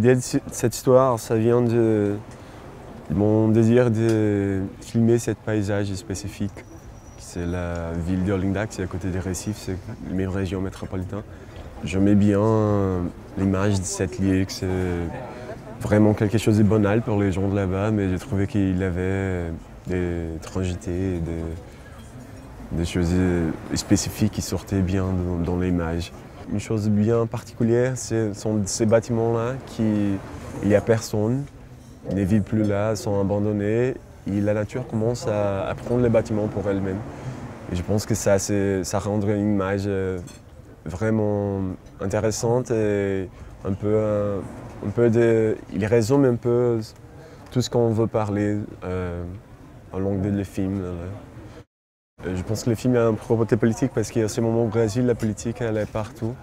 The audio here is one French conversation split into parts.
L'idée de cette histoire, ça vient de mon désir de filmer ce paysage spécifique. C'est la ville d'Orlindac, c'est à côté des Récifs, c'est une région métropolitaine. J'aimais bien l'image de cette lieu, que c'est vraiment quelque chose de banal pour les gens de là-bas, mais j'ai trouvé qu'il avait des étrangetés, des choses spécifiques qui sortaient bien dans l'image. Une chose bien particulière, sont ces bâtiments-là il n'y a personne, les villes plus là sont abandonnées et la nature commence à prendre les bâtiments pour elle-même. Et je pense que ça rendrait une image vraiment intéressante et il résume un peu tout ce qu'on veut parler au long du film. Je pense que le film a un propos politique parce qu'à ce moment au Brésil, la politique elle est partout.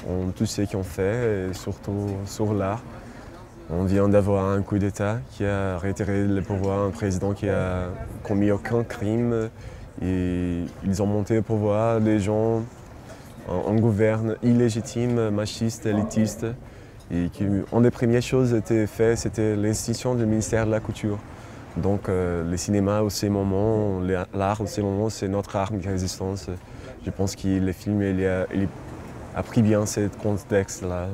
On tout ce qu'on fait, et surtout sur l'art. On vient d'avoir un coup d'État qui a réitéré le pouvoir, un président qui a commis aucun crime. Et ils ont monté au pouvoir des gens en gouverne illégitimes, machistes, élitistes. Et une des premières choses qui étaient faites, c'était l'institution du ministère de la Culture. Donc le cinéma, au ces moments, l'art, au ces moments, c'est notre arme de résistance. Je pense que le film il a pris bien ce contexte-là.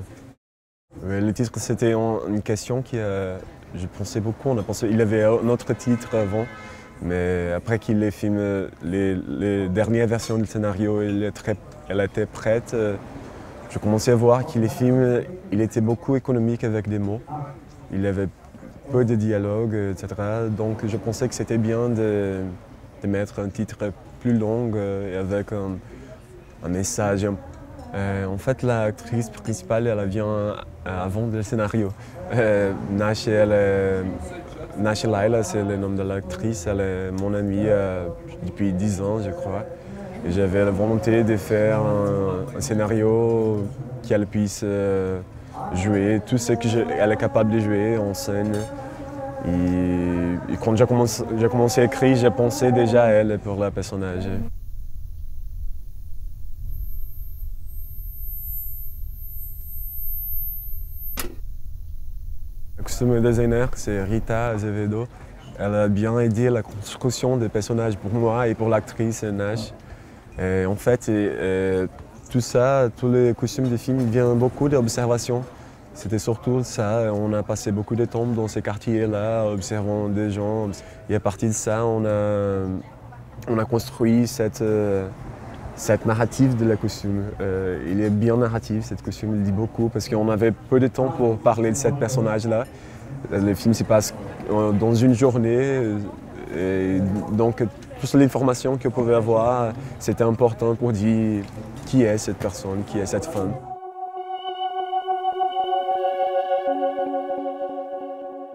Le titre, c'était une question je pensais beaucoup. Il avait un autre titre avant, mais après qu'il ait filmé les dernières versions du scénario, elle était prête. Je commençais à voir que le film, il était beaucoup économique avec des mots. Il avait peu de dialogue, etc. Donc je pensais que c'était bien de mettre un titre plus long et avec un message. En fait, l'actrice principale, elle vient avant le scénario. Nash Laila, c'est le nom de l'actrice. Elle est mon amie depuis 10 ans, je crois. Et j'avais la volonté de faire un scénario qu'elle puisse jouer tout ce qu'elle est capable de jouer en scène. Et quand j'ai commencé à écrire, j'ai pensé déjà à elle pour le personnage. La costume designer, c'est Rita Azevedo. Elle a bien aidé la construction des personnages pour moi et pour l'actrice Nash. Et en fait, tout ça, tous les costumes des films viennent beaucoup d'observation. C'était surtout ça, on a passé beaucoup de temps dans ces quartiers-là, observant des gens. Et à partir de ça, on a construit cette narrative de la costume. Il est bien narratif, cette costume, il dit beaucoup, parce qu'on avait peu de temps pour parler de ce personnage-là. Le film se passe dans une journée, et donc toute l'information qu'on pouvait avoir, c'était important pour dire qui est cette personne, qui est cette femme.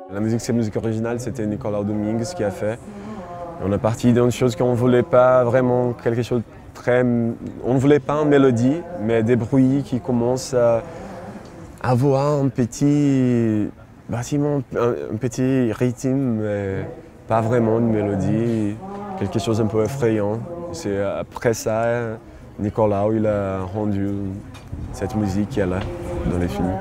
La musique, c'est musique originale, c'était Nicolas Domingues qui a fait. On est parti d'une chose qu'on ne voulait pas vraiment, quelque chose de très... On ne voulait pas une mélodie, mais des bruits qui commencent à avoir un petit bâtiment, un petit rythme, mais pas vraiment une mélodie, quelque chose un peu effrayant. C'est après ça, Nicolas, il a rendu cette musique qu'il y a là dans les films.